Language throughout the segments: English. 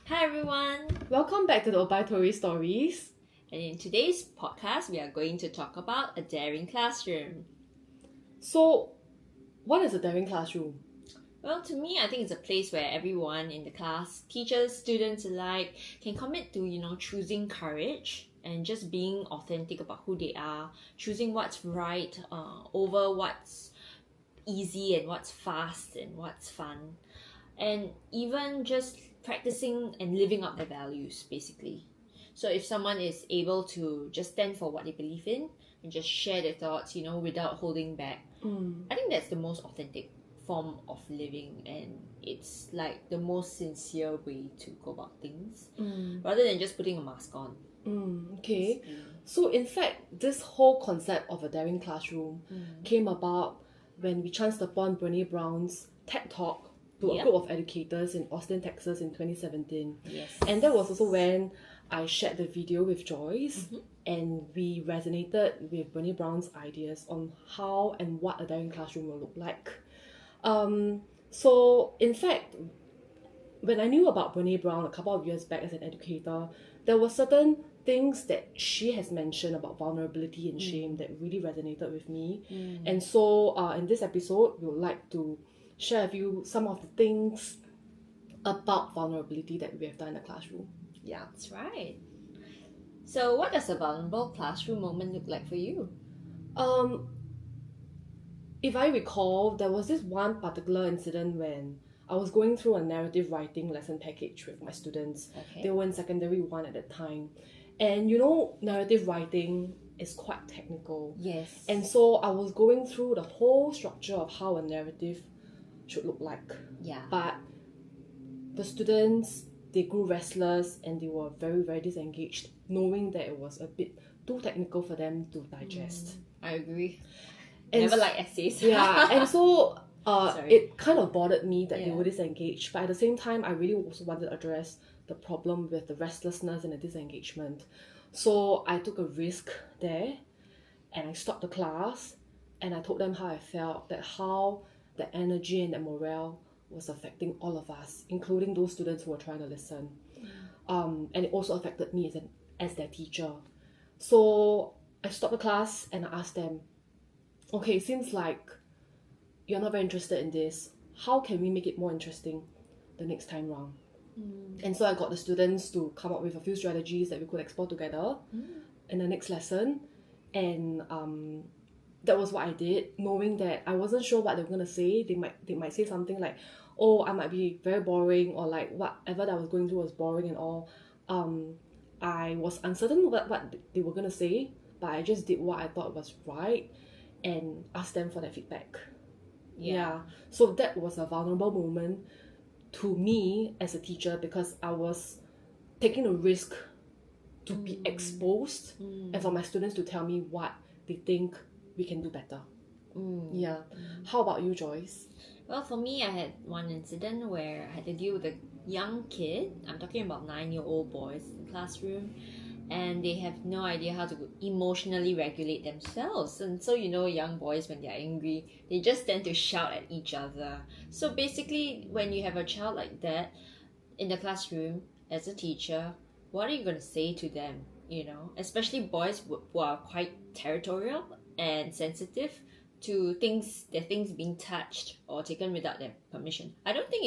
Hi everyone, Welcome back to the Obituary Stories. and in today's podcast, we are going to talk about a daring classroom. So, what is a daring classroom? Well, to me, I think it's a place where everyone in the class, teachers, students alike, can commit to, choosing courage and just being authentic about who they are, choosing what's right over what's easy and what's fast and what's fun, and even just practicing and living up their values, basically. So if someone is able to just stand for what they believe in and just share their thoughts, without holding back, I think that's the most authentic form of living, and it's like the most sincere way to go about things rather than just putting a mask on. Okay. So, in fact, this whole concept of a daring classroom came about when we chanced upon Brené Brown's TED Talk to a group of educators in Austin, Texas in 2017. Yes. And that was also when I shared the video with Joyce, and we resonated with Brené Brown's ideas on how and what a daring classroom will look like. So, in fact, when I knew about Brené Brown a couple of years back as an educator, there were certain things that she has mentioned about vulnerability and shame that really resonated with me. And so, in this episode, we would like to share with you some of the things about vulnerability that we have done in the classroom. Yeah, that's right. So, what does a vulnerable classroom moment look like for you? If I recall, there was this one particular incident when I was going through a narrative writing lesson package with my students. Okay. They were in secondary 1 at the time. And narrative writing is quite technical. Yes. And so I was going through the whole structure of how a narrative should look like. Yeah. But the students, they grew restless and they were very, very disengaged, knowing that it was a bit too technical for them to digest. I agree. And Never like essays. Yeah, and so Sorry. it kind of bothered me that they Yeah. were disengaged, but at the same time, I really also wanted to address the problem with the restlessness and the disengagement. So I took a risk there, and I stopped the class, and I told them how I felt, that how the energy and the morale was affecting all of us, including those students who were trying to listen. And it also affected me as their teacher. So I stopped the class and I asked them, okay, seems like you're not very interested in this. How can we make it more interesting the next time round? And so I got the students to come up with a few strategies that we could explore together in the next lesson. And that was what I did, knowing that I wasn't sure what they were going to say. They might say something like, oh, I might be very boring, or like whatever that I was going through was boring and all. I was uncertain what they were going to say, but I just did what I thought was right and asked them for their feedback. Yeah. So that was a vulnerable moment to me as a teacher, because I was taking a risk to be exposed and for my students to tell me what they think we can do better. Yeah. How about you, Joyce? Well, for me, I had one incident where I had to deal with a young kid. I'm talking about 9-year-old boys in the classroom, and they have no idea how to emotionally regulate themselves. And so, young boys, when they're angry, they just tend to shout at each other. So basically, when you have a child like that in the classroom as a teacher, what are you going to say to them? Especially boys who are quite territorial and sensitive to things being touched or taken without their permission. I don't think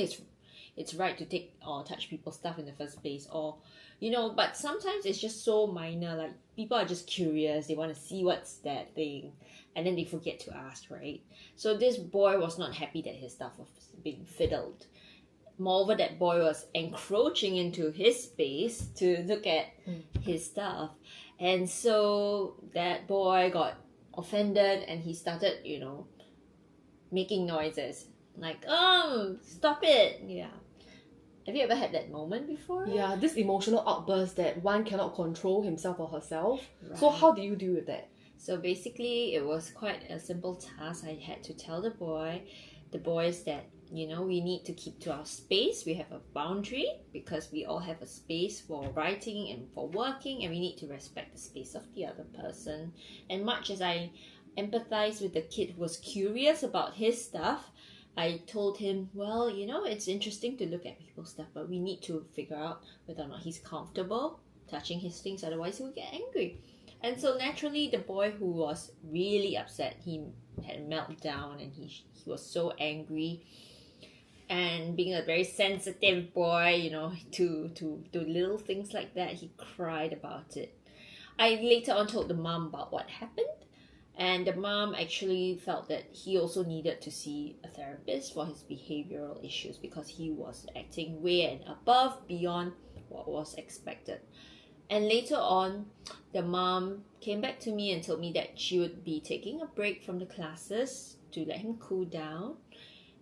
it's right to take or touch people's stuff in the first place, or but sometimes it's just so minor, like people are just curious, they want to see what's that thing, and then they forget to ask, right? So this boy was not happy that his stuff was being fiddled. Moreover, that boy was encroaching into his space to look at his stuff, and so that boy got offended and he started making noises like, oh, stop it. Yeah. Have you ever had that moment before? Yeah, this emotional outburst that one cannot control himself or herself. Right. So how do you deal with that? So basically, it was quite a simple task. I had to tell the boys that, we need to keep to our space. We have a boundary because we all have a space for writing and for working, and we need to respect the space of the other person. And much as I empathize with the kid who was curious about his stuff, I told him, well, it's interesting to look at people's stuff, but we need to figure out whether or not he's comfortable touching his things, otherwise he'll get angry. And so naturally, the boy who was really upset, he had a meltdown and he was so angry. And being a very sensitive boy, to little things like that, he cried about it. I later on told the mom about what happened. And the mom actually felt that he also needed to see a therapist for his behavioral issues because he was acting way and above beyond what was expected. And later on, the mom came back to me and told me that she would be taking a break from the classes to let him cool down.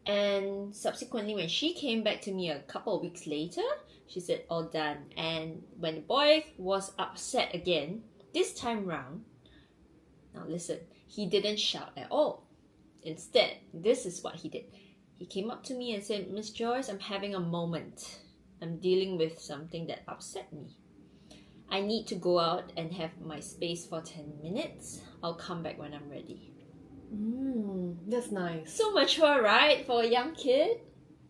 And subsequently, when she came back to me a couple of weeks later, she said, all done. And when the boy was upset again, this time round, now listen, he didn't shout at all. Instead, this is what he did. He came up to me and said, Miss Joyce, I'm having a moment. I'm dealing with something that upset me. I need to go out and have my space for 10 minutes. I'll come back when I'm ready. That's nice. So mature, right? For a young kid?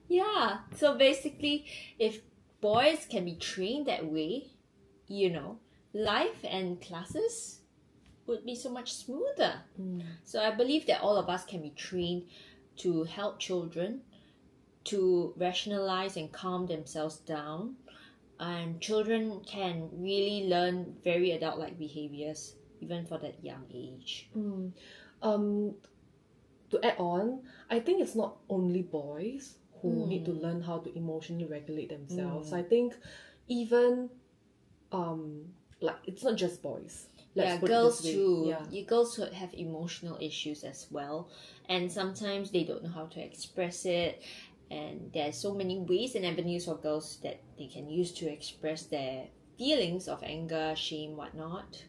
Yeah. So basically, if boys can be trained that way, life and classes would be so much smoother. So I believe that all of us can be trained to help children to rationalize and calm themselves down. And children can really learn very adult-like behaviors, even for that young age. To add on, I think it's not only boys who need to learn how to emotionally regulate themselves. I think even it's not just boys. Let's put girls it this way. too. Girls have emotional issues as well, and sometimes they don't know how to express it. And there's so many ways and avenues for girls that they can use to express their feelings of anger, shame, whatnot.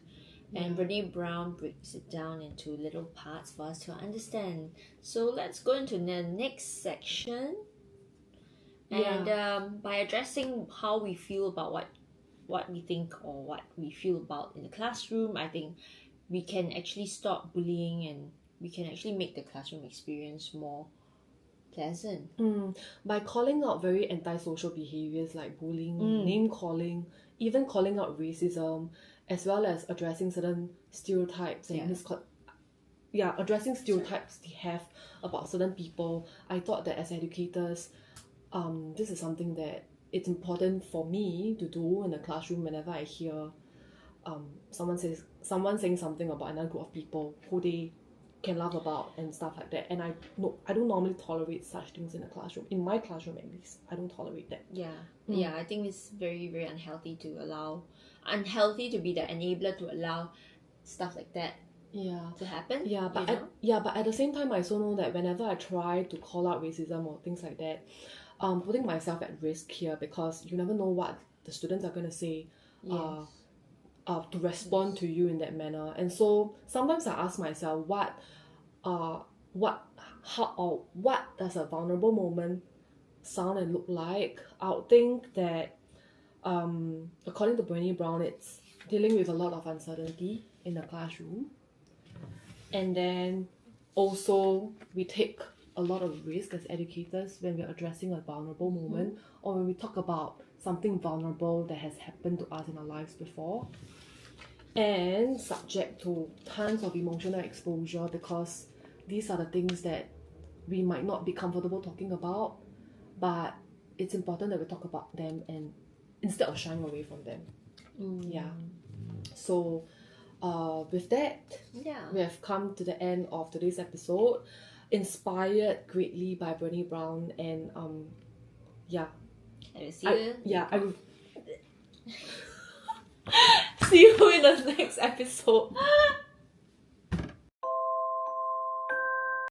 And Brené Brown breaks it down into little parts for us to understand. So let's go into the next section. And by addressing how we feel about what we think or what we feel about in the classroom, I think we can actually stop bullying and we can actually make the classroom experience more pleasant. By calling out very antisocial behaviors like bullying, name calling, even calling out racism, as well as addressing certain stereotypes and addressing stereotypes they have about certain people. I thought that as educators, this is something that it's important for me to do in the classroom whenever I hear someone saying something about another group of people who they can laugh about and stuff like that. And I don't normally tolerate such things in the classroom. In my classroom, at least, I don't tolerate that. I think it's very, very unhealthy to be the enabler to allow stuff like that to happen. But at the same time, I also know that whenever I try to call out racism or things like that, putting myself at risk here, because you never know what the students are going to say to respond to you in that manner. And so sometimes I ask myself, what does a vulnerable moment sound and look like? I would think that according to Brené Brown, it's dealing with a lot of uncertainty in the classroom, and then also we take a lot of risk as educators when we're addressing a vulnerable moment, or when we talk about something vulnerable that has happened to us in our lives before, and subject to tons of emotional exposure, because these are the things that we might not be comfortable talking about, but it's important that we talk about them and instead of shying away from them. So with that, we have come to the end of today's episode, inspired greatly by Brené Brown. And I will see you. I will see you in the next episode.